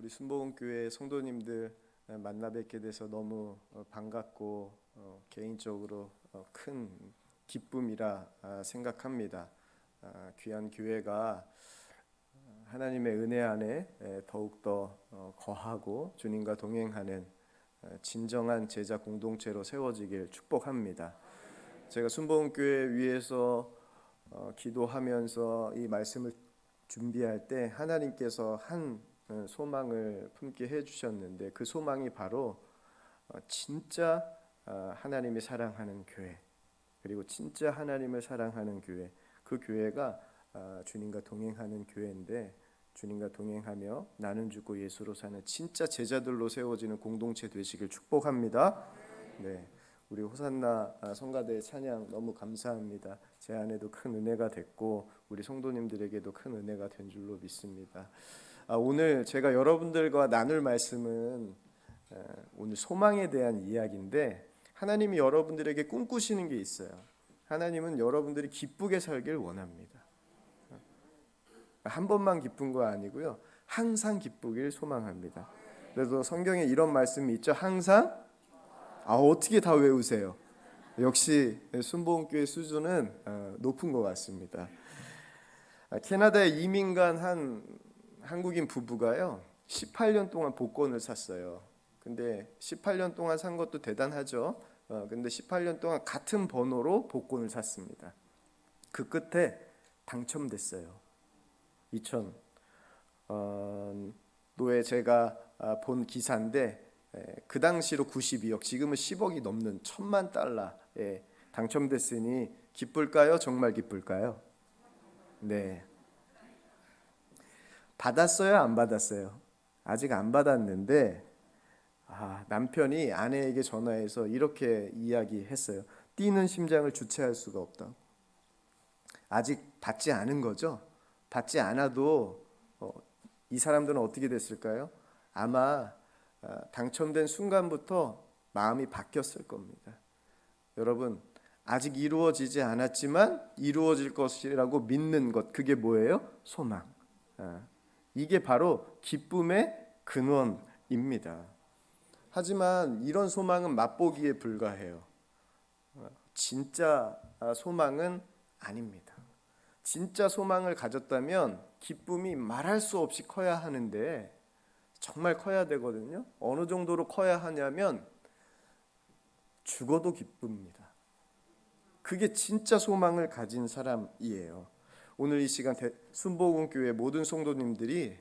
우리 순복음교회 성도님들 만나 뵙게 돼서 너무 반갑고 개인적으로 큰 기쁨이라 생각합니다. 귀한 교회가 하나님의 은혜 안에 더욱더 거하고 주님과 동행하는 진정한 제자 공동체로 세워지길 축복합니다. 제가 순복음교회 위해서 기도하면서 이 말씀을 준비할 때 하나님께서 한 소망을 품게 해주셨는데, 그 소망이 바로 진짜 하나님이 사랑하는 교회, 그리고 진짜 하나님을 사랑하는 교회, 그 교회가 주님과 동행하는 교회인데, 주님과 동행하며 나는 죽고 예수로 사는 진짜 제자들로 세워지는 공동체 되시길 축복합니다. 네, 우리 호산나 성가대의 찬양 너무 감사합니다. 제 안에도 큰 은혜가 됐고 우리 성도님들에게도 큰 은혜가 된 줄로 믿습니다. 오늘 제가 여러분들과 나눌 말씀은 오늘 소망에 대한 이야기인데, 하나님이 여러분들에게 꿈꾸시는 게 있어요. 하나님은 여러분들이 기쁘게 살길 원합니다. 한 번만 기쁜 거 아니고요, 항상 기쁘길 소망합니다. 그래서 성경에 이런 말씀이 있죠. 항상. 어떻게 다 외우세요? 역시 순복음교회 수준은 높은 것 같습니다. 캐나다에 이민 간 한 한국인 부부가요 18년 동안 복권을 샀어요. 근데 18년 동안 산 것도 대단하죠. 근데 18년 동안 같은 번호로 복권을 샀습니다. 그 끝에 당첨됐어요. 2000노에 제가 본 기사인데, 그 당시로 92억, 지금은 10억이 넘는 1000만 달러에 당첨됐으니 기쁠까요? 정말 기쁠까요? 네. 받았어요? 안 받았어요? 아직 안 받았는데 남편이 아내에게 전화해서 이렇게 이야기했어요. 뛰는 심장을 주체할 수가 없다. 아직 받지 않은 거죠. 받지 않아도 이 사람들은 어떻게 됐을까요? 아마 당첨된 순간부터 마음이 바뀌었을 겁니다. 여러분, 아직 이루어지지 않았지만 이루어질 것이라고 믿는 것, 그게 뭐예요? 소망. 이게 바로 기쁨의 근원입니다. 하지만 이런 소망은 맛보기에 불과해요. 진짜 소망은 아닙니다. 진짜 소망을 가졌다면 기쁨이 말할 수 없이 커야 하는데, 정말 커야 되거든요. 어느 정도로 커야 하냐면 죽어도 기쁩니다. 그게 진짜 소망을 가진 사람이에요. 오늘 이 시간 순복음교회 모든 성도님들이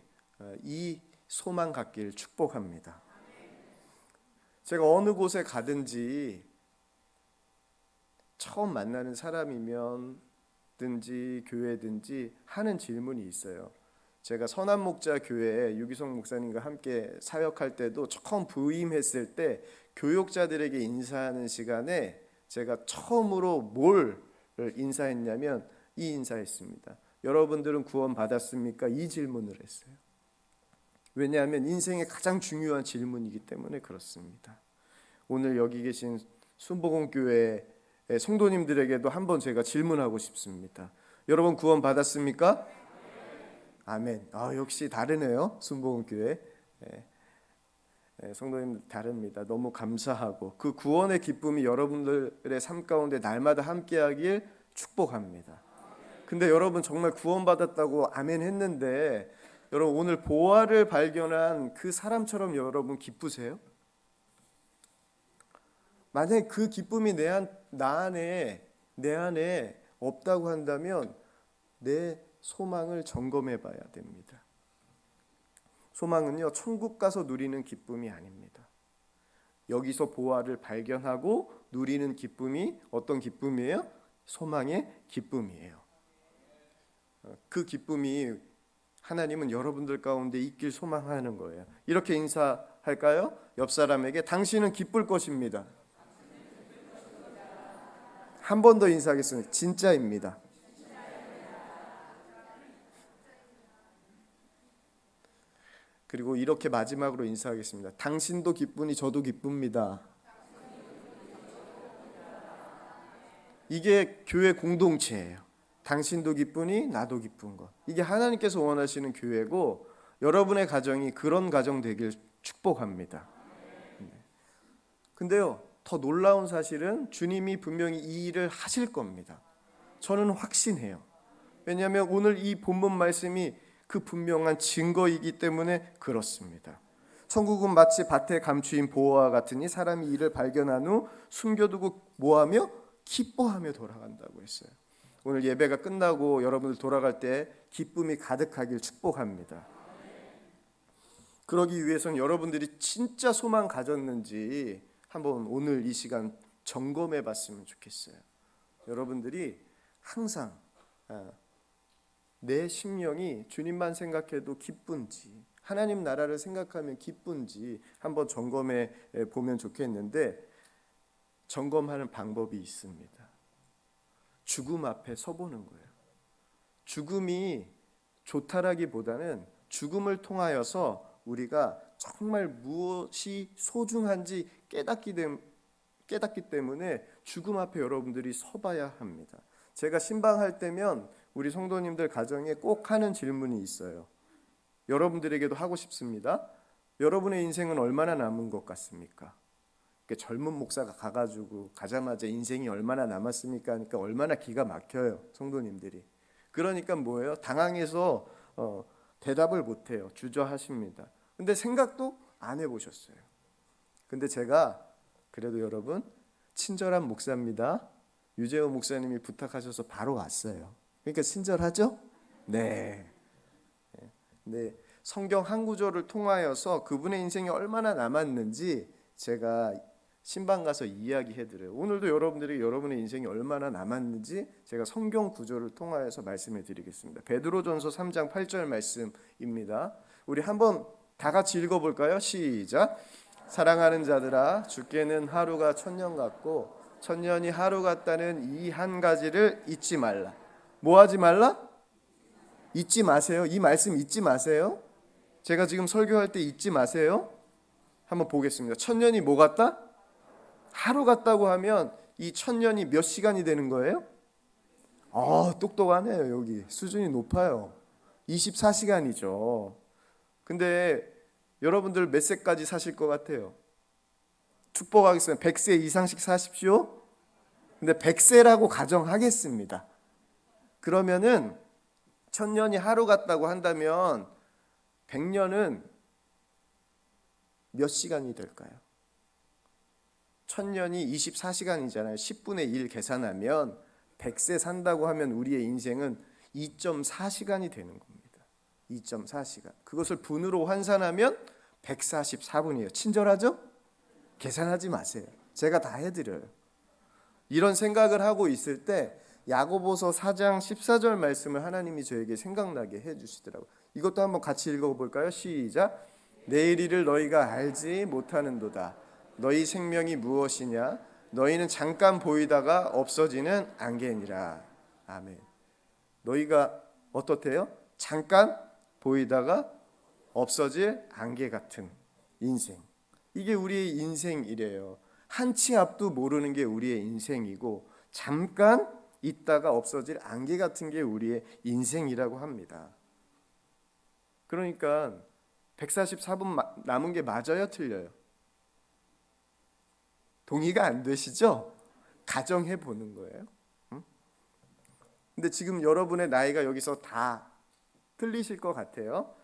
이 소망 갖길 축복합니다. 제가 어느 곳에 가든지 처음 만나는 사람이면 든지 교회든지 하는 질문이 있어요. 제가 선한목자 교회에 유기성 목사님과 함께 사역할 때도 처음 부임했을 때 교역자들에게 인사하는 시간에 제가 처음으로 뭘 인사했냐면 이 인사했습니다. 여러분들은 구원 받았습니까? 이 질문을 했어요. 왜냐하면 인생의 가장 중요한 질문이기 때문에 그렇습니다. 오늘 여기 계신 순복음교회 성도님들에게도 한번 제가 질문하고 싶습니다. 여러분 구원 받았습니까? 아멘. 역시 다르네요. 순복음교회 성도님 다릅니다. 너무 감사하고 그 구원의 기쁨이 여러분들의 삶 가운데 날마다 함께하길 축복합니다. 근데 여러분 정말 구원받았다고 아멘 했는데, 여러분 오늘 보화를 발견한 그 사람처럼 여러분 기쁘세요? 만약에 그 기쁨이 내 안에 없다고 한다면 내 소망을 점검해 봐야 됩니다. 소망은요, 천국 가서 누리는 기쁨이 아닙니다. 여기서 보화를 발견하고 누리는 기쁨이 어떤 기쁨이에요? 소망의 기쁨이에요. 그 기쁨이 하나님은 여러분들 가운데 있길 소망하는 거예요. 이렇게 인사할까요? 옆 사람에게 당신은 기쁠 것입니다. 한 번 더 인사하겠습니다. 진짜입니다. 그리고 이렇게 마지막으로 인사하겠습니다. 당신도 기쁘니 저도 기쁩니다. 이게 교회 공동체예요. 당신도 기쁘니 나도 기쁜 것. 이게 하나님께서 원하시는 교회고, 여러분의 가정이 그런 가정 되길 축복합니다. 근데요, 더 놀라운 사실은 주님이 분명히 이 일을 하실 겁니다. 저는 확신해요. 왜냐하면 오늘 이 본문 말씀이 그 분명한 증거이기 때문에 그렇습니다. 천국은 마치 밭에 감추인 보화와 같으니 사람이 이를 발견한 후 숨겨두고 뭐하며? 기뻐하며 돌아간다고 했어요. 오늘 예배가 끝나고 여러분들 돌아갈 때 기쁨이 가득하길 축복합니다. 그러기 위해서는 여러분들이 진짜 소망 가졌는지 한번 오늘 이 시간 점검해 봤으면 좋겠어요. 여러분들이 항상 내 심령이 주님만 생각해도 기쁜지, 하나님 나라를 생각하면 기쁜지 한번 점검해 보면 좋겠는데, 점검하는 방법이 있습니다. 죽음 앞에 서보는 거예요. 죽음이 좋다라기보다는 죽음을 통하여서 우리가 정말 무엇이 소중한지 깨닫기 때문에 죽음 앞에 여러분들이 서봐야 합니다. 제가 신방할 때면 우리 성도님들 가정에 꼭 하는 질문이 있어요. 여러분들에게도 하고 싶습니다. 여러분의 인생은 얼마나 남은 것 같습니까? 젊은 목사가 가자마자 인생이 얼마나 남았습니까? 하니까 얼마나 기가 막혀요, 성도님들이. 그러니까 뭐예요? 당황해서 대답을 못해요. 주저하십니다. 근데 생각도 안 해보셨어요. 근데 제가 그래도 여러분 친절한 목사입니다. 유재호 목사님이 부탁하셔서 바로 왔어요. 그러니까 친절하죠? 네. 네. 성경 한 구절을 통하여서 그분의 인생이 얼마나 남았는지 제가 신방 가서 이야기해드려요. 오늘도 여러분들이 여러분의 인생이 얼마나 남았는지 제가 성경 구절을 통하여서 말씀해드리겠습니다. 베드로전서 3장 8절 말씀입니다. 우리 한번 다 같이 읽어볼까요? 시작. 사랑하는 자들아, 주께는 하루가 천년 같고 천년이 하루 같다는 이 한 가지를 잊지 말라. 뭐 하지 말라? 잊지 마세요. 이 말씀 잊지 마세요. 제가 지금 설교할 때 잊지 마세요. 한번 보겠습니다. 천년이 뭐 같다? 하루 같다고 하면 이 천년이 몇 시간이 되는 거예요? 똑똑하네요. 여기 수준이 높아요. 24시간이죠. 근데 여러분들 몇 세까지 사실 것 같아요? 축복하겠습니다. 100세 이상씩 사십시오. 근데 100세라고 가정하겠습니다. 그러면은 천년이 하루 같다고 한다면 100년은 몇 시간이 될까요? 천년이 24시간이잖아요. 10분의 1 계산하면 100세 산다고 하면 우리의 인생은 2.4시간이 되는 겁니다. 2.4시간. 그것을 분으로 환산하면 144분이에요. 친절하죠? 계산하지 마세요. 제가 다 해드려요. 이런 생각을 하고 있을 때 야고보서 4장 14절 말씀을 하나님이 저에게 생각나게 해주시더라고요. 이것도 한번 같이 읽어볼까요? 시작. 내일 일을 너희가 알지 못하는도다. 너희 생명이 무엇이냐? 너희는 잠깐 보이다가 없어지는 안개니라. 아멘. 너희가 어떻대요? 잠깐 보이다가 없어질 안개 같은 인생. 이게 우리의 인생이래요. 한 치 앞도 모르는 게 우리의 인생이고 잠깐 있다가 없어질 안개 같은 게 우리의 인생이라고 합니다. 그러니까 144분 남은 게 맞아요? 틀려요? 동의가 안 되시죠? 가정해 보는 거예요. 근데 지금 여러분의 나이가 여기서 다 틀리실 것 같아요.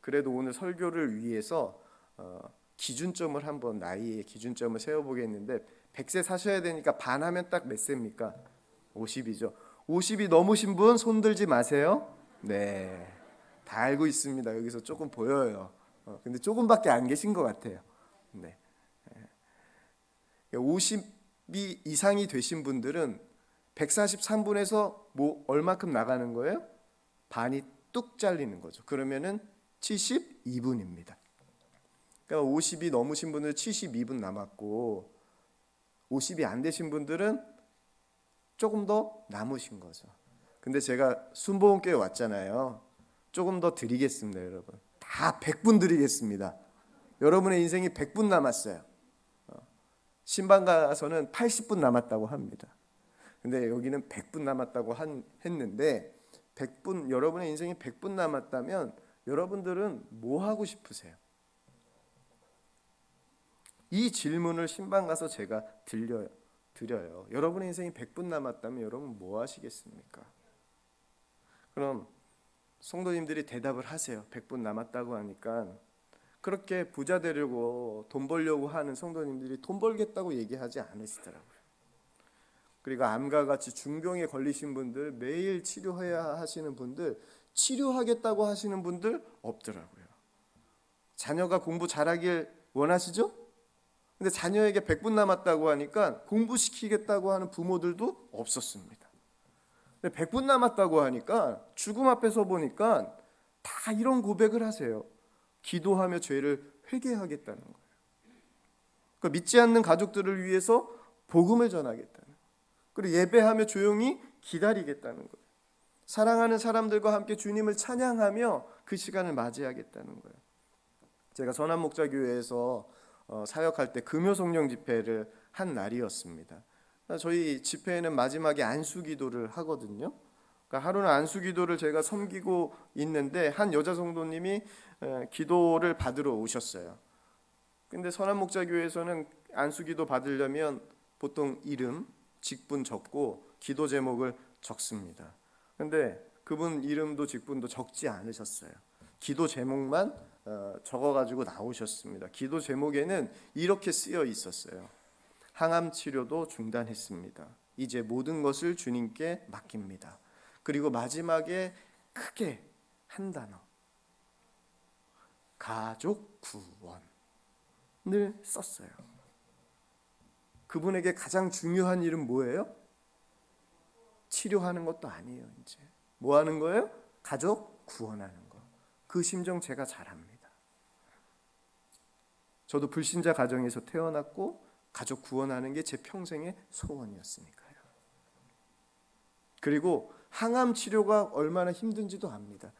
그래도 오늘 설교를 위해서 기준점을 한번 나이의 기준점을 세워보겠는데 100세 사셔야 되니까 반하면 딱 몇 세입니까? 50이죠. 50이 넘으신 분 손 들지 마세요. 네, 다 알고 있습니다. 여기서 조금 보여요. 근데 조금밖에 안 계신 것 같아요. 네. 50이 이상이 되신 분들은 143분에서 뭐 얼마큼 나가는 거예요? 반이 뚝 잘리는 거죠. 그러면은 72분입니다. 그러니까 50이 넘으신 분들은 72분 남았고 50이 안 되신 분들은 조금 더 남으신 거죠. 근데 제가 순복음교회 왔잖아요. 조금 더 드리겠습니다, 여러분. 다 100분 드리겠습니다. 여러분의 인생이 100분 남았어요. 신방 가서는 80분 남았다고 합니다. 근데 여기는 100분 남았다고 했는데 100분, 여러분의 인생이 100분 남았다면 여러분들은 뭐 하고 싶으세요? 이 질문을 신방 가서 제가 드려요. 여러분의 인생이 100분 남았다면 여러분 뭐 하시겠습니까? 그럼 성도님들이 대답을 하세요. 100분 남았다고 하니까. 그렇게 부자 되려고 돈 벌려고 하는 성도님들이 돈 벌겠다고 얘기하지 않으시더라고요. 그리고 암과 같이 중병에 걸리신 분들, 매일 치료해야 하시는 분들, 치료하겠다고 하시는 분들 없더라고요. 자녀가 공부 잘하길 원하시죠? 근데 자녀에게 100분 남았다고 하니까 공부시키겠다고 하는 부모들도 없었습니다. 근데 100분 남았다고 하니까 죽음 앞에서 보니까 다 이런 고백을 하세요. 기도하며 죄를 회개하겠다는 거예요. 그러니까 믿지 않는 가족들을 위해서 복음을 전하겠다는 거예요. 그리고 예배하며 조용히 기다리겠다는 거예요. 사랑하는 사람들과 함께 주님을 찬양하며 그 시간을 맞이하겠다는 거예요. 제가 선한목자교회에서 사역할 때 금요성령 집회를 한 날이었습니다. 저희 집회에는 마지막에 안수기도를 하거든요. 그러니까 하루는 안수기도를 제가 섬기고 있는데 한 여자 성도님이 기도를 받으러 오셨어요. 근데 선한목자교회에서는 안수기도 받으려면 보통 이름, 직분 적고 기도 제목을 적습니다. 근데 그분 이름도 직분도 적지 않으셨어요. 기도 제목만 적어가지고 나오셨습니다. 기도 제목에는 이렇게 쓰여 있었어요. 항암 치료도 중단했습니다. 이제 모든 것을 주님께 맡깁니다. 그리고 마지막에 크게 한 단어, 가족 구원을 썼어요. 그분에게 가장 중요한 일은 뭐예요? 치료하는 것도 아니에요. 이제 뭐 하는 거예요? 가족 구원하는 거. 그 심정 제가 잘 압니다. 저도 불신자 가정에서 태어났고 가족 구원하는 게 제 평생의 소원이었으니까요. 그리고 항암 치료가 얼마나 힘든지도 압니다.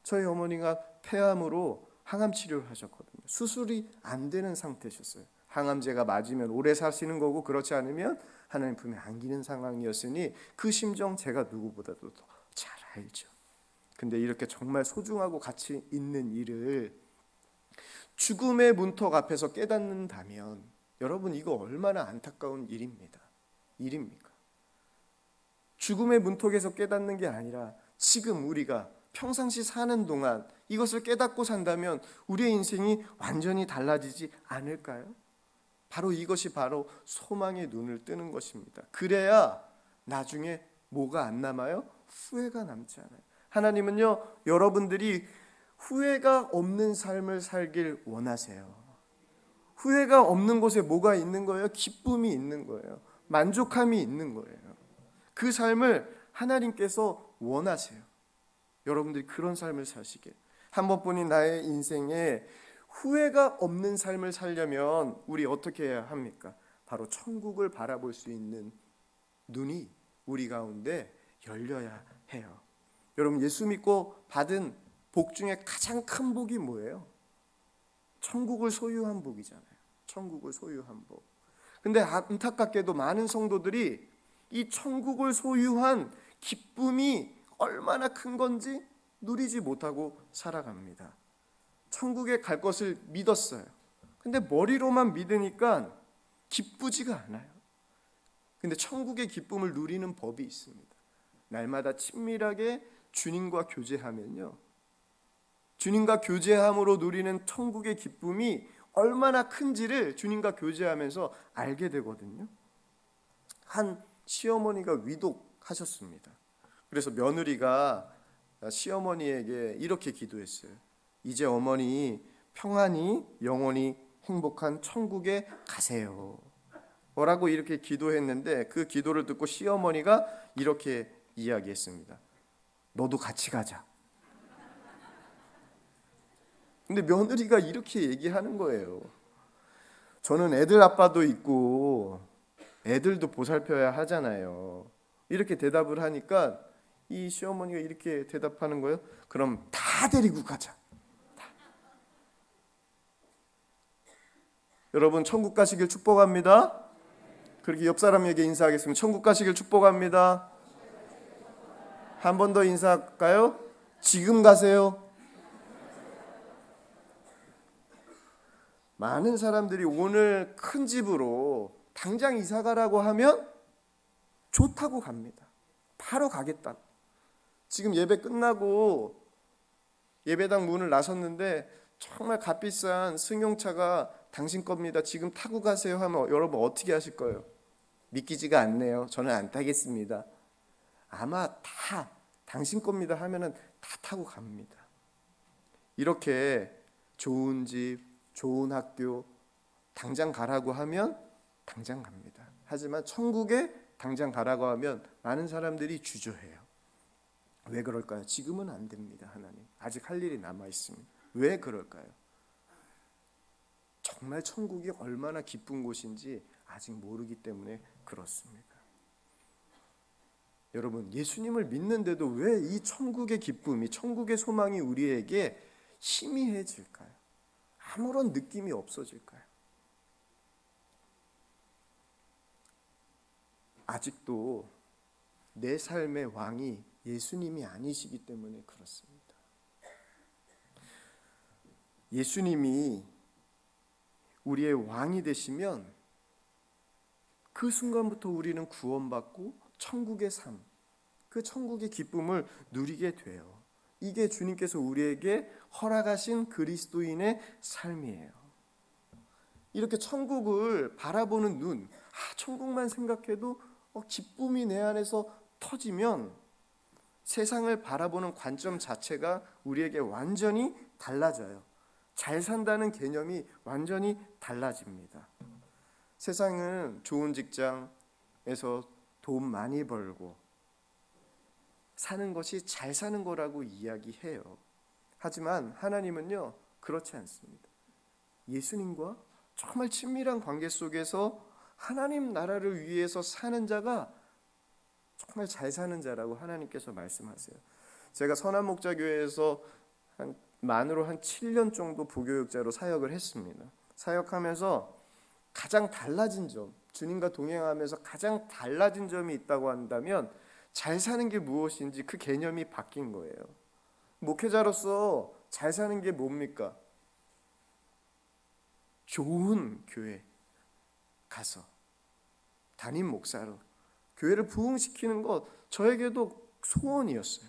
저희 어머니가 폐암으로 항암 치료를 하셨거든요. 수술이 안 되는 상태셨어요. 항암제가 맞으면 오래 사시는 거고 그렇지 않으면 하나님 품에 안기는 상황이었으니 그 심정 제가 누구보다도 더 잘 알죠. 근데 이렇게 정말 소중하고 가치 있는 일을 죽음의 문턱 앞에서 깨닫는다면 여러분 이거 얼마나 안타까운 일입니까? 죽음의 문턱에서 깨닫는 게 아니라 지금 우리가 평상시 사는 동안 이것을 깨닫고 산다면 우리의 인생이 완전히 달라지지 않을까요? 바로 이것이 바로 소망의 눈을 뜨는 것입니다. 그래야 나중에 뭐가 안 남아요? 후회가 남지 않아요. 하나님은요, 여러분들이 후회가 없는 삶을 살길 원하세요. 후회가 없는 곳에 뭐가 있는 거예요? 기쁨이 있는 거예요. 만족함이 있는 거예요. 그 삶을 하나님께서 원하세요. 여러분들이 그런 삶을 사시길. 한 번뿐인 나의 인생에 후회가 없는 삶을 살려면 우리 어떻게 해야 합니까? 바로 천국을 바라볼 수 있는 눈이 우리 가운데 열려야 해요. 여러분 예수 믿고 받은 복 중에 가장 큰 복이 뭐예요? 천국을 소유한 복이잖아요. 천국을 소유한 복. 근데 안타깝게도 많은 성도들이 이 천국을 소유한 기쁨이 얼마나 큰 건지 누리지 못하고 살아갑니다. 천국에 갈 것을 믿었어요. 근데 머리로만 믿으니까 기쁘지가 않아요. 근데 천국의 기쁨을 누리는 법이 있습니다. 날마다 친밀하게 주님과 교제하면요, 주님과 교제함으로 누리는 천국의 기쁨이 얼마나 큰지를 주님과 교제하면서 알게 되거든요. 한 시어머니가 위독하셨습니다. 그래서 며느리가 시어머니에게 이렇게 기도했어요. 이제 어머니 평안히 영원히 행복한 천국에 가세요. 뭐라고 이렇게 기도했는데 그 기도를 듣고 시어머니가 이렇게 이야기했습니다. 너도 같이 가자. 근데 며느리가 이렇게 얘기하는 거예요. 저는 애들 아빠도 있고 애들도 보살펴야 하잖아요. 이렇게 대답을 하니까 이 시어머니가 이렇게 대답하는 거예요. 그럼 다 데리고 가자. 다. 여러분 천국 가시길 축복합니다. 그렇게 옆 사람에게 인사하겠습니다. 천국 가시길 축복합니다. 한 번 더 인사할까요? 지금 가세요. 많은 사람들이 오늘 큰 집으로 당장 이사 가라고 하면 좋다고 갑니다. 바로 가겠다. 지금 예배 끝나고 예배당 문을 나섰는데 정말 값비싼 승용차가 당신 겁니다. 지금 타고 가세요 하면 여러분 어떻게 하실 거예요? 믿기지가 않네요. 저는 안 타겠습니다. 아마 다 당신 겁니다 하면은 다 타고 갑니다. 이렇게 좋은 집, 좋은 학교 당장 가라고 하면 당장 갑니다. 하지만 천국에 당장 가라고 하면 많은 사람들이 주저해요. 왜 그럴까요? 지금은 안 됩니다. 하나님 아직 할 일이 남아 있습니다. 왜 그럴까요? 정말 천국이 얼마나 기쁜 곳인지 아직 모르기 때문에 그렇습니다. 여러분, 예수님을 믿는데도 왜 이 천국의 기쁨이, 천국의 소망이 우리에게 희미해질까요? 아무런 느낌이 없어질까요? 아직도 내 삶의 왕이 예수님이 아니시기 때문에 그렇습니다. 예수님이 우리의 왕이 되시면 그 순간부터 우리는 구원받고 천국의 삶, 그 천국의 기쁨을 누리게 돼요. 이게 주님께서 우리에게 허락하신 그리스도인의 삶이에요. 이렇게 천국을 바라보는 눈, 천국만 생각해도 기쁨이 내 안에서 터지면 세상을 바라보는 관점 자체가 우리에게 완전히 달라져요. 잘 산다는 개념이 완전히 달라집니다. 세상은 좋은 직장에서 돈 많이 벌고 사는 것이 잘 사는 거라고 이야기해요. 하지만 하나님은요, 그렇지 않습니다. 예수님과 정말 친밀한 관계 속에서 하나님 나라를 위해서 사는 자가 정말 잘 사는 자라고 하나님께서 말씀하세요. 제가 선한목자교회에서 만으로 한 7년 정도 부교육자로 사역을 했습니다. 사역하면서 가장 달라진 점, 주님과 동행하면서 가장 달라진 점이 있다고 한다면 잘 사는 게 무엇인지 그 개념이 바뀐 거예요. 목회자로서 잘 사는 게 뭡니까? 좋은 교회 가서 담임 목사로 교회를 부흥시키는 것, 저에게도 소원이었어요.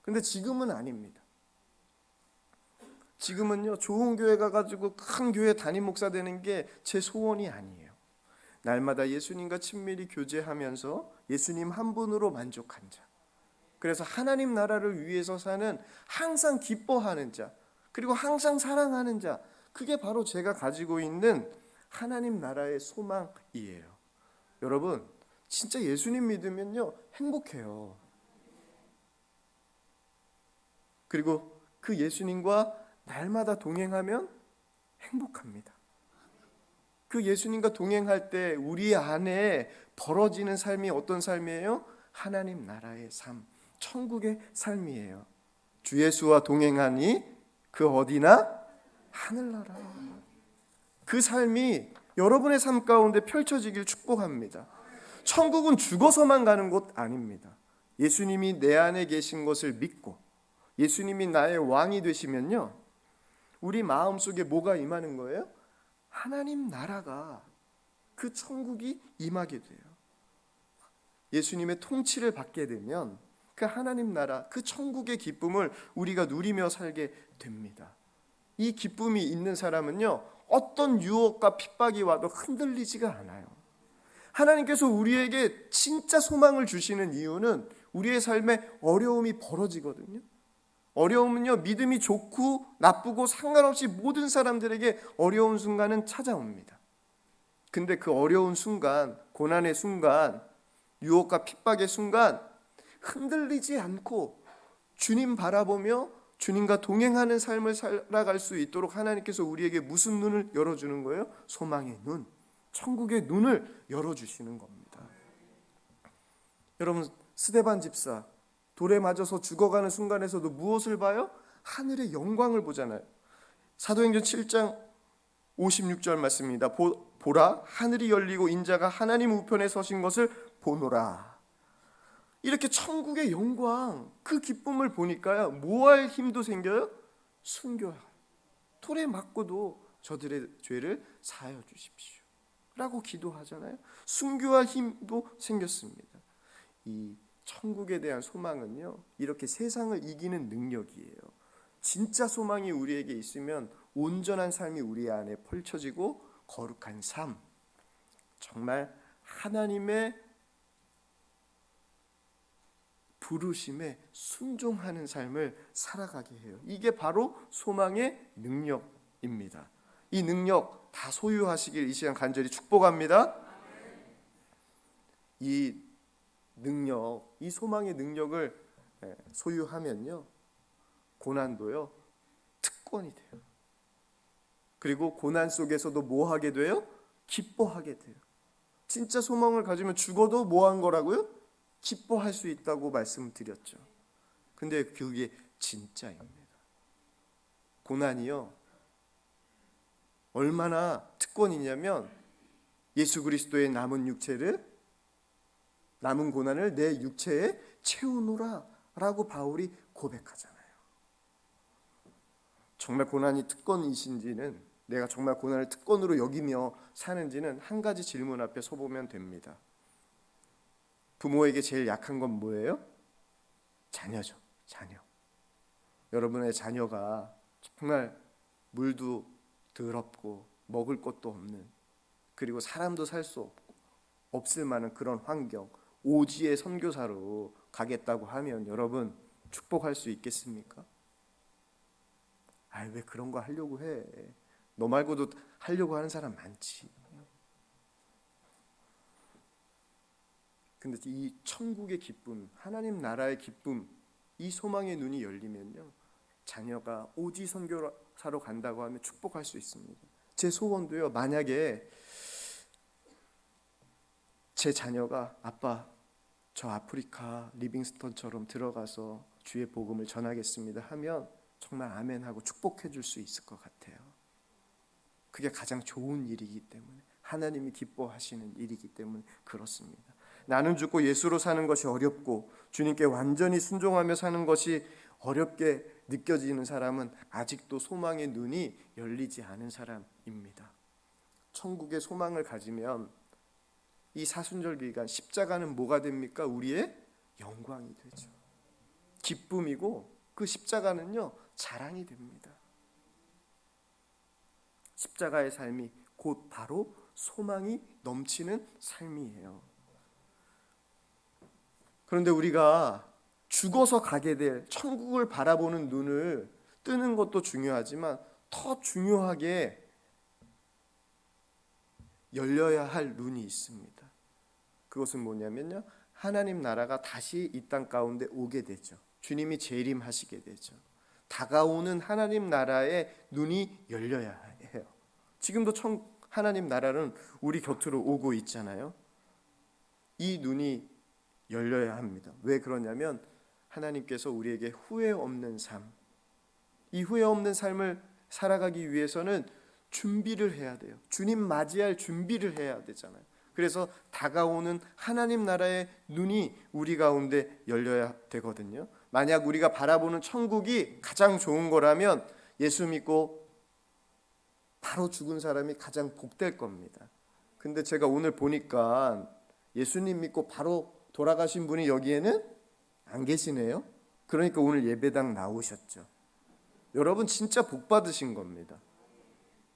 근데 지금은 아닙니다. 지금은요, 좋은 교회 가가지고 큰 교회 담임 목사 되는 게 제 소원이 아니에요. 날마다 예수님과 친밀히 교제하면서 예수님 한 분으로 만족한 자, 그래서 하나님 나라를 위해서 사는 항상 기뻐하는 자, 그리고 항상 사랑하는 자, 그게 바로 제가 가지고 있는 하나님 나라의 소망이에요. 여러분, 진짜 예수님 믿으면요, 행복해요. 그리고 그 예수님과 날마다 동행하면 행복합니다. 그 예수님과 동행할 때 우리 안에 벌어지는 삶이 어떤 삶이에요? 하나님 나라의 삶, 천국의 삶이에요. 주 예수와 동행하니 그 어디나 하늘나라. 그 삶이 여러분의 삶 가운데 펼쳐지길 축복합니다. 천국은 죽어서만 가는 곳 아닙니다. 예수님이 내 안에 계신 것을 믿고 예수님이 나의 왕이 되시면요, 우리 마음속에 뭐가 임하는 거예요? 하나님 나라가, 그 천국이 임하게 돼요. 예수님의 통치를 받게 되면 그 하나님 나라, 그 천국의 기쁨을 우리가 누리며 살게 됩니다. 이 기쁨이 있는 사람은요, 어떤 유혹과 핍박이 와도 흔들리지가 않아요. 하나님께서 우리에게 진짜 소망을 주시는 이유는 우리의 삶에 어려움이 벌어지거든요. 어려움은요, 믿음이 좋고 나쁘고 상관없이 모든 사람들에게 어려운 순간은 찾아옵니다. 근데 그 어려운 순간, 고난의 순간, 유혹과 핍박의 순간 흔들리지 않고 주님 바라보며 주님과 동행하는 삶을 살아갈 수 있도록 하나님께서 우리에게 무슨 눈을 열어주는 거예요? 소망의 눈, 천국의 눈을 열어주시는 겁니다. 여러분, 스데반 집사 돌에 맞아서 죽어가는 순간에서도 무엇을 봐요? 하늘의 영광을 보잖아요. 사도행전 7장 56절 말씀입니다. 보라, 하늘이 열리고 인자가 하나님 우편에 서신 것을 보노라. 이렇게 천국의 영광, 그 기쁨을 보니까요, 뭐 할 힘도 생겨요? 순교할. 돌에 맞고도 저들의 죄를 사하여 주십시오 라고 기도하잖아요. 순교할 힘도 생겼습니다. 이 천국에 대한 소망은요, 이렇게 세상을 이기는 능력이에요. 진짜 소망이 우리에게 있으면 온전한 삶이 우리 안에 펼쳐지고 거룩한 삶, 정말 하나님의 부르심에 순종하는 삶을 살아가게 해요. 이게 바로 소망의 능력입니다. 이 능력 다 소유하시길 이 시간 간절히 축복합니다. 이 능력, 이 소망의 능력을 소유하면요, 고난도요 특권이 돼요. 그리고 고난 속에서도 뭐 하게 돼요? 기뻐하게 돼요. 진짜 소망을 가지면 죽어도 뭐 한 거라고요? 기뻐할 수 있다고 말씀드렸죠. 근데 그게 진짜입니다. 고난이요 얼마나 특권이냐면 예수 그리스도의 남은 고난을 내 육체에 채우노라 라고 바울이 고백하잖아요. 정말 고난이 특권이신지는, 내가 정말 고난을 특권으로 여기며 사는지는 한 가지 질문 앞에 서보면 됩니다. 부모에게 제일 약한 건 뭐예요? 자녀죠. 자녀. 여러분의 자녀가 정말 물도 더럽고 먹을 것도 없는, 그리고 사람도 살 수 없을 만한 그런 환경, 오지의 선교사로 가겠다고 하면 여러분 축복할 수 있겠습니까? 왜 그런 거 하려고 해? 너 말고도 하려고 하는 사람 많지. 근데 이 천국의 기쁨, 하나님 나라의 기쁨, 이 소망의 눈이 열리면요, 자녀가 오지 선교사로 간다고 하면 축복할 수 있습니다. 제 소원도요, 만약에 제 자녀가 아빠, 저 아프리카 리빙스턴처럼 들어가서 주의 복음을 전하겠습니다 하면 정말 아멘 하고 축복해 줄 수 있을 것 같아요. 그게 가장 좋은 일이기 때문에, 하나님이 기뻐하시는 일이기 때문에 그렇습니다. 나는 죽고 예수로 사는 것이 어렵고 주님께 완전히 순종하며 사는 것이 어렵게 느껴지는 사람은 아직도 소망의 눈이 열리지 않은 사람입니다. 천국의 소망을 가지면 이 사순절 기간 십자가는 뭐가 됩니까? 우리의 영광이 되죠. 기쁨이고 그 십자가는요 자랑이 됩니다. 십자가의 삶이 곧 바로 소망이 넘치는 삶이에요. 그런데 우리가 죽어서 가게 될 천국을 바라보는 눈을 뜨는 것도 중요하지만 더 중요하게 열려야 할 눈이 있습니다. 그것은 뭐냐면요, 하나님 나라가 다시 이 땅 가운데 오게 되죠. 주님이 재림하시게 되죠. 다가오는 하나님 나라의 눈이 열려야 해요. 지금도 하나님 나라는 우리 곁으로 오고 있잖아요. 이 눈이 열려야 합니다. 왜 그러냐면 하나님께서 우리에게 후회 없는 삶, 이 후회 없는 삶을 살아가기 위해서는 준비를 해야 돼요. 주님 맞이할 준비를 해야 되잖아요. 그래서 다가오는 하나님 나라의 눈이 우리 가운데 열려야 되거든요. 만약 우리가 바라보는 천국이 가장 좋은 거라면 예수 믿고 바로 죽은 사람이 가장 복될 겁니다. 근데 제가 오늘 보니까 예수님 믿고 바로 돌아가신 분이 여기에는 안 계시네요. 그러니까 오늘 예배당 나오셨죠. 여러분 진짜 복 받으신 겁니다.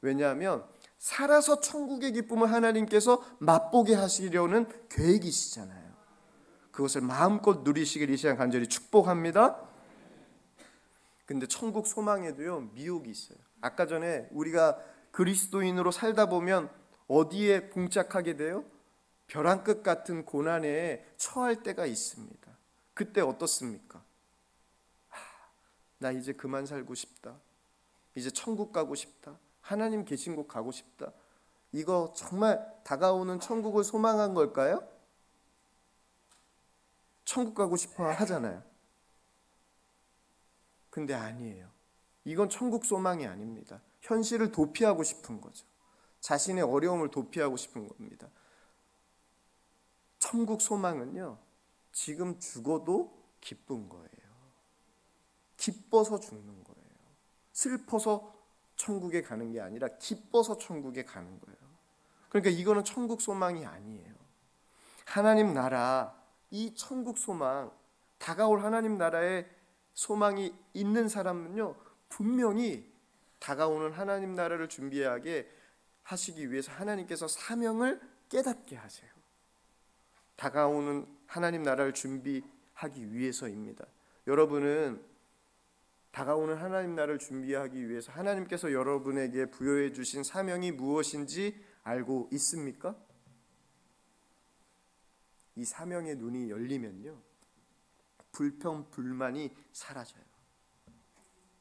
왜냐하면 살아서 천국의 기쁨을 하나님께서 맛보게 하시려는 계획이시잖아요. 그것을 마음껏 누리시길 이 시간 간절히 축복합니다. 근데 천국 소망에도요 미혹이 있어요. 아까 전에 우리가 그리스도인으로 살다 보면 어디에 봉착하게 돼요? 벼랑 끝 같은 고난에 처할 때가 있습니다. 그때 어떻습니까? 나 이제 그만 살고 싶다. 이제 천국 가고 싶다. 하나님 계신 곳 가고 싶다. 이거 정말 다가오는 천국을 소망한 걸까요? 천국 가고 싶어 하잖아요. 근데 아니에요. 이건 천국 소망이 아닙니다. 현실을 도피하고 싶은 거죠. 자신의 어려움을 도피하고 싶은 겁니다. 천국 소망은요, 지금 죽어도 기쁜 거예요. 기뻐서 죽는 거예요. 슬퍼서 천국에 가는 게 아니라 기뻐서 천국에 가는 거예요. 그러니까 이거는 천국 소망이 아니에요. 하나님 나라, 이 천국 소망, 다가올 하나님 나라에 소망이 있는 사람은요, 분명히 다가오는 하나님 나라를 준비하게 하시기 위해서 하나님께서 사명을 깨닫게 하세요. 다가오는 하나님 나라를 준비하기 위해서입니다. 여러분은 다가오는 하나님 나라를 준비하기 위해서 하나님께서 여러분에게 부여해 주신 사명이 무엇인지 알고 있습니까? 이 사명의 눈이 열리면요, 불평, 불만이 사라져요.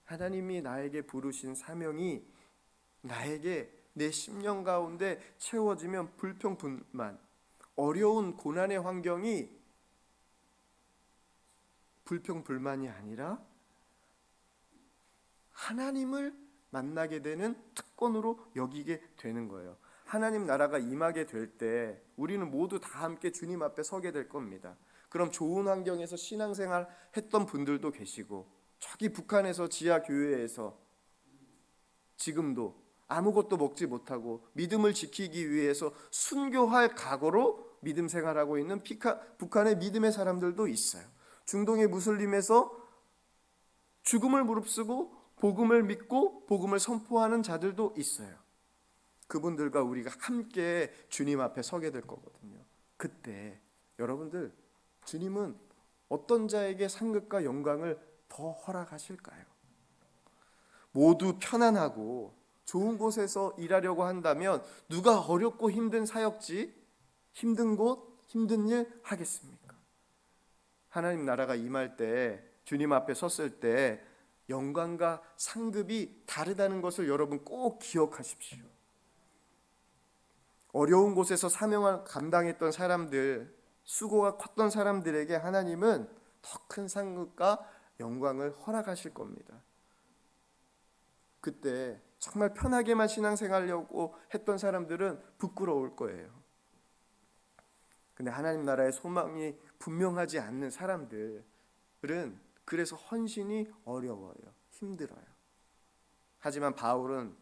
하나님이 나에게 부르신 사명이 나에게 내 심령 가운데 채워지면 불평, 불만, 어려운 고난의 환경이 불평, 불만이 아니라 하나님을 만나게 되는 특권으로 여기게 되는 거예요. 하나님 나라가 임하게 될 때 우리는 모두 다 함께 주님 앞에 서게 될 겁니다. 그럼 좋은 환경에서 신앙생활 했던 분들도 계시고, 저기 북한에서 지하 교회에서 지금도 아무것도 먹지 못하고 믿음을 지키기 위해서 순교할 각오로 믿음 생활하고 있는 북한의 믿음의 사람들도 있어요. 중동의 무슬림에서 죽음을 무릅쓰고 복음을 믿고 복음을 선포하는 자들도 있어요. 그분들과 우리가 함께 주님 앞에 서게 될 거거든요. 그때 여러분들, 주님은 어떤 자에게 상급과 영광을 더 허락하실까요? 모두 편안하고 좋은 곳에서 일하려고 한다면 누가 어렵고 힘든 사역지, 힘든 곳, 힘든 일 하겠습니까? 하나님 나라가 임할 때, 주님 앞에 섰을 때 영광과 상급이 다르다는 것을 여러분 꼭 기억하십시오. 어려운 곳에서 사명을 감당했던 사람들, 수고가 컸던 사람들에게 하나님은 더 큰 상급과 영광을 허락하실 겁니다. 그때 정말 편하게만 신앙생활하려고 했던 사람들은 부끄러울 거예요. 근데 하나님 나라의 소망이 분명하지 않는 사람들은 그래서 헌신이 어려워요. 힘들어요. 하지만 바울은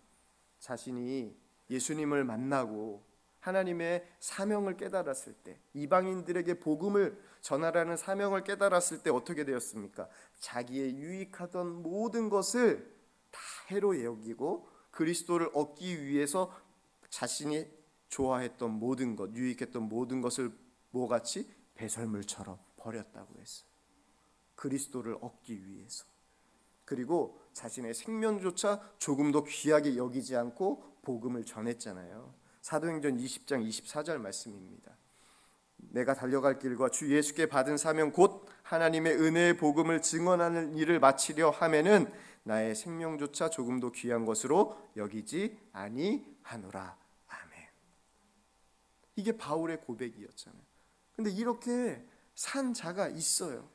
자신이 예수님을 만나고 하나님의 사명을 깨달았을 때, 이방인들에게 복음을 전하라는 사명을 깨달았을 때 어떻게 되었습니까? 자기의 유익하던 모든 것을 다 해로 여기고 그리스도를 얻기 위해서 자신이 좋아했던 모든 것, 유익했던 모든 것을 뭐같이 배설물처럼 버렸다고 했어요. 그리스도를 얻기 위해서. 그리고 자신의 생명조차 조금도 귀하게 여기지 않고 복음을 전했잖아요. 사도행전 20장 24절 말씀입니다. 내가 달려갈 길과 주 예수께 받은 사명 곧 하나님의 은혜의 복음을 증언하는 일을 마치려 하면은 나의 생명조차 조금도 귀한 것으로 여기지 아니하노라. 아멘. 이게 바울의 고백이었잖아요. 근데 이렇게 산 자가 있어요.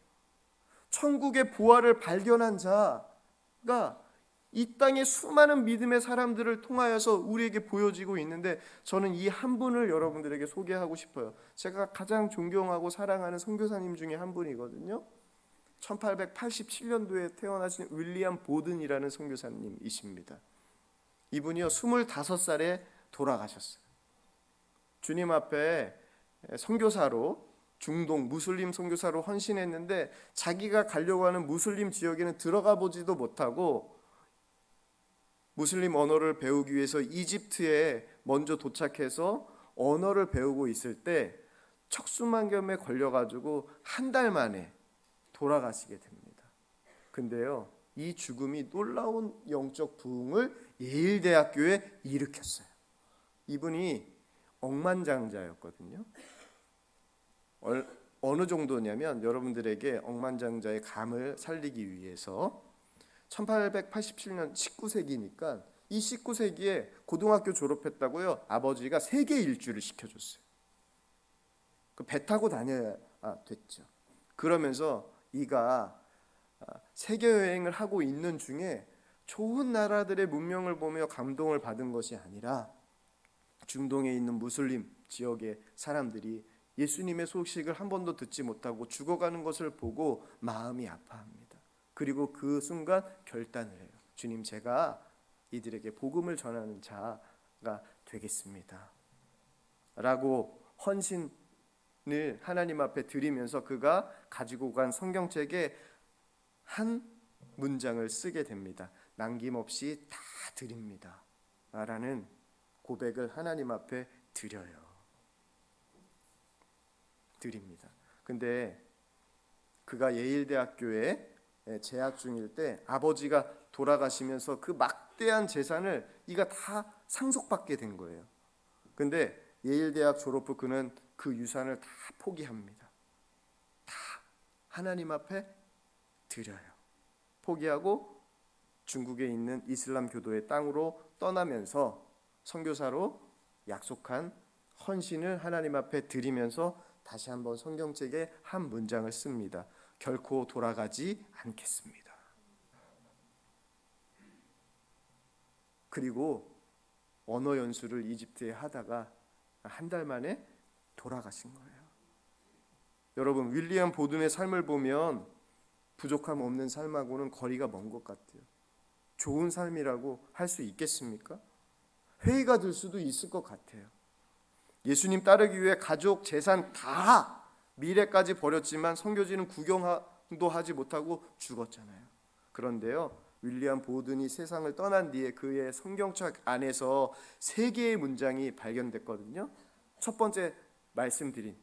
천국의 보화를 발견한 자가 이 땅의 수많은 믿음의 사람들을 통하여서 우리에게 보여지고 있는데, 저는 이 한 분을 여러분들에게 소개하고 싶어요. 제가 가장 존경하고 사랑하는 선교사님 중에 한 분이거든요. 1887년도에 태어나신 윌리엄 보든이라는 선교사님이십니다. 이분이요 25살에 돌아가셨어요. 주님 앞에 선교사로, 중동 무슬림 선교사로 헌신했는데 자기가 가려고 하는 무슬림 지역에는 들어가 보지도 못하고 무슬림 언어를 배우기 위해서 이집트에 먼저 도착해서 언어를 배우고 있을 때 척수만경에 걸려가지고 한 달 만에 돌아가시게 됩니다. 근데요, 이 죽음이 놀라운 영적 부흥을 예일대학교에 일으켰어요. 이분이 억만장자였거든요. 어느 정도냐면 여러분들에게 억만장자의 감을 살리기 위해서 1887년 19세기니까 이 19세기에 고등학교 졸업했다고요, 아버지가 세계 일주를 시켜줬어요. 배 타고 다녀야 됐죠. 그러면서 이가 세계 여행을 하고 있는 중에 좋은 나라들의 문명을 보며 감동을 받은 것이 아니라 중동에 있는 무슬림 지역의 사람들이 예수님의 소식을 한 번도 듣지 못하고 죽어가는 것을 보고 마음이 아파합니다. 그리고 그 순간 결단을 해요. 주님, 제가 이들에게 복음을 전하는 자가 되겠습니다 라고 헌신을 하나님 앞에 드리면서 그가 가지고 간 성경책에 한 문장을 쓰게 됩니다. 남김없이 다 드립니다 라는 고백을 하나님 앞에 드립니다. 근데 그가 예일대학교에 재학 중일 때 아버지가 돌아가시면서 그 막대한 재산을 이가 다 상속받게 된 거예요. 근데 예일대학 졸업 후 그는 그 유산을 다 포기합니다. 다 하나님 앞에 드려요. 포기하고 중국에 있는 이슬람 교도의 땅으로 떠나면서 선교사로 약속한 헌신을 하나님 앞에 드리면서 다시 한번 성경책에 한 문장을 씁니다. 결코 돌아가지 않겠습니다. 그리고 언어 연수를 이집트에 하다가 한 달 만에 돌아가신 거예요. 여러분, 윌리엄 보든의 삶을 보면 부족함 없는 삶하고는 거리가 먼 것 같아요. 좋은 삶이라고 할 수 있겠습니까? 회의가 들 수도 있을 것 같아요. 예수님 따르기 위해 가족, 재산 다 미래까지 버렸지만 선교지는 구경도 하지 못하고 죽었잖아요. 그런데요, 윌리엄 보든이 세상을 떠난 뒤에 그의 성경책 안에서 3개의 문장이 발견됐거든요. 첫 번째 말씀드린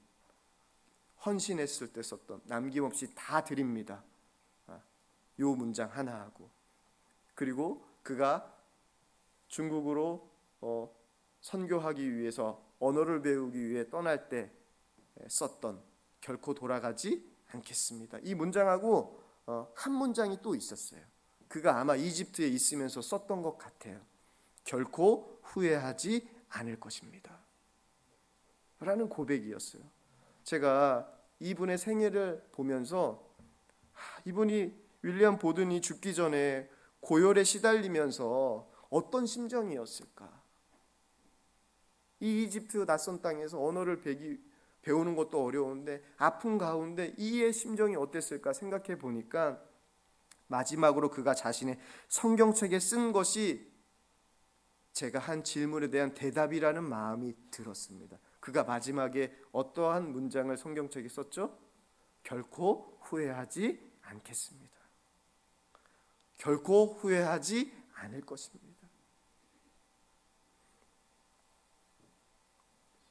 헌신했을 때 썼던 남김없이 다 드립니다. 이 문장 하나 하고, 그리고 그가 중국으로 선교하기 위해서 언어를 배우기 위해 떠날 때 썼던 결코 돌아가지 않겠습니다. 이 문장하고 한 문장이 또 있었어요. 그가 아마 이집트에 있으면서 썼던 것 같아요. 결코 후회하지 않을 것입니다 라는 고백이었어요. 제가 이분의 생애를 보면서 이분이 윌리엄 보든이 죽기 전에 고열에 시달리면서 어떤 심정이었을까? 이 이집트 낯선 땅에서 언어를 배우는 것도 어려운데 아픈 가운데 이의 심정이 어땠을까 생각해 보니까 마지막으로 그가 자신의 성경책에 쓴 것이 제가 한 질문에 대한 대답이라는 마음이 들었습니다. 그가 마지막에 어떠한 문장을 성경책에 썼죠? 결코 후회하지 않겠습니다. 결코 후회하지 않을 것입니다.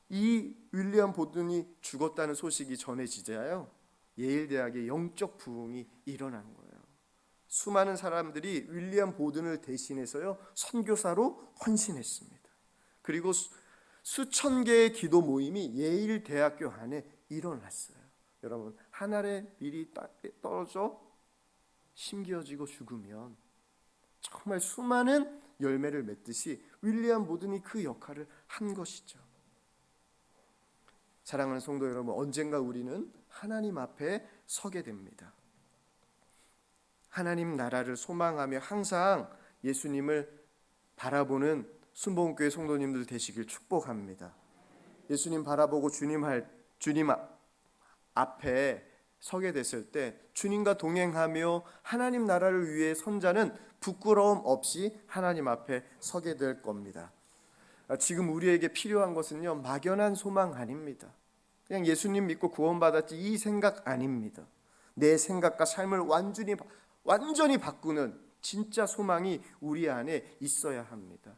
이 윌리엄 보든이 죽었다는 소식이 전해지자요, 예일대학의 영적 부흥이 일어난 거예요. 수많은 사람들이 윌리엄 보든을 대신해서요 선교사로 헌신했습니다. 그리고 수천 개의 기도 모임이 예일대학교 안에 일어났어요. 여러분, 하늘에 밀이 떨어져 심겨지고 죽으면 정말 수많은 열매를 맺듯이 윌리엄 보든이 그 역할을 한 것이죠. 사랑하는 성도 여러분, 언젠가 우리는 하나님 앞에 서게 됩니다. 하나님 나라를 소망하며 항상 예수님을 바라보는 순복음교회 성도님들 되시길 축복합니다. 예수님 바라보고 주님 앞에 서게 됐을 때 주님과 동행하며 하나님 나라를 위해 선 자는 부끄러움 없이 하나님 앞에 서게 될 겁니다. 지금 우리에게 필요한 것은요, 막연한 소망 아닙니다. 그냥 예수님 믿고 구원받았지 이 생각 아닙니다. 내 생각과 삶을 완전히 바꾸는 진짜 소망이 우리 안에 있어야 합니다.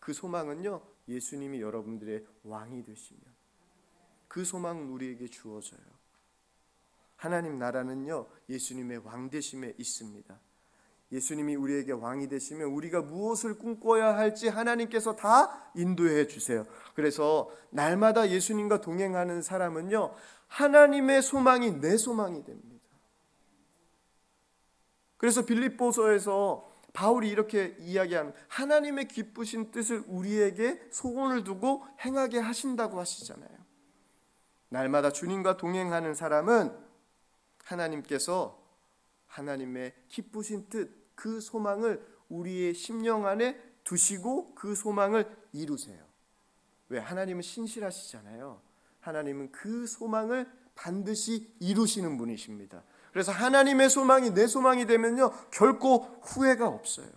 그 소망은요, 예수님이 여러분들의 왕이 되시면 그 소망은 우리에게 주어져요. 하나님 나라는요, 예수님의 왕 되심에 있습니다. 예수님이 우리에게 왕이 되시면 우리가 무엇을 꿈꿔야 할지 하나님께서 다 인도해 주세요. 그래서 날마다 예수님과 동행하는 사람은요, 하나님의 소망이 내 소망이 됩니다. 그래서 빌립보서에서 바울이 이렇게 이야기하는, 하나님의 기쁘신 뜻을 우리에게 소원을 두고 행하게 하신다고 하시잖아요. 날마다 주님과 동행하는 사람은 하나님께서 하나님의 기쁘신 뜻, 그 소망을 우리의 심령 안에 두시고 그 소망을 이루세요. 왜? 하나님은 신실하시잖아요. 하나님은 그 소망을 반드시 이루시는 분이십니다. 그래서 하나님의 소망이 내 소망이 되면요, 결코 후회가 없어요.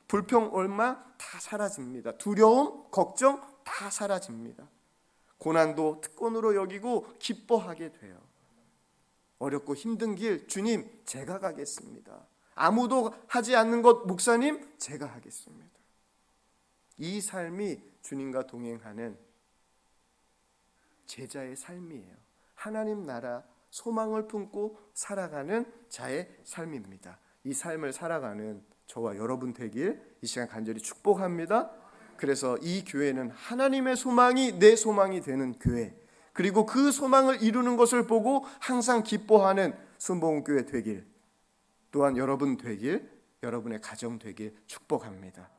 불평, 올마 다 사라집니다. 두려움, 걱정 다 사라집니다. 고난도 특권으로 여기고 기뻐하게 돼요. 어렵고 힘든 길 주님 제가 가겠습니다. 아무도 하지 않는 것 목사님 제가 하겠습니다. 이 삶이 주님과 동행하는 제자의 삶이에요. 하나님 나라 소망을 품고 살아가는 자의 삶입니다. 이 삶을 살아가는 저와 여러분 되길 이 시간 간절히 축복합니다. 그래서 이 교회는 하나님의 소망이 내 소망이 되는 교회, 그리고 그 소망을 이루는 것을 보고 항상 기뻐하는 순복음교회 되길, 또한 여러분 되길, 여러분의 가정 되길 축복합니다.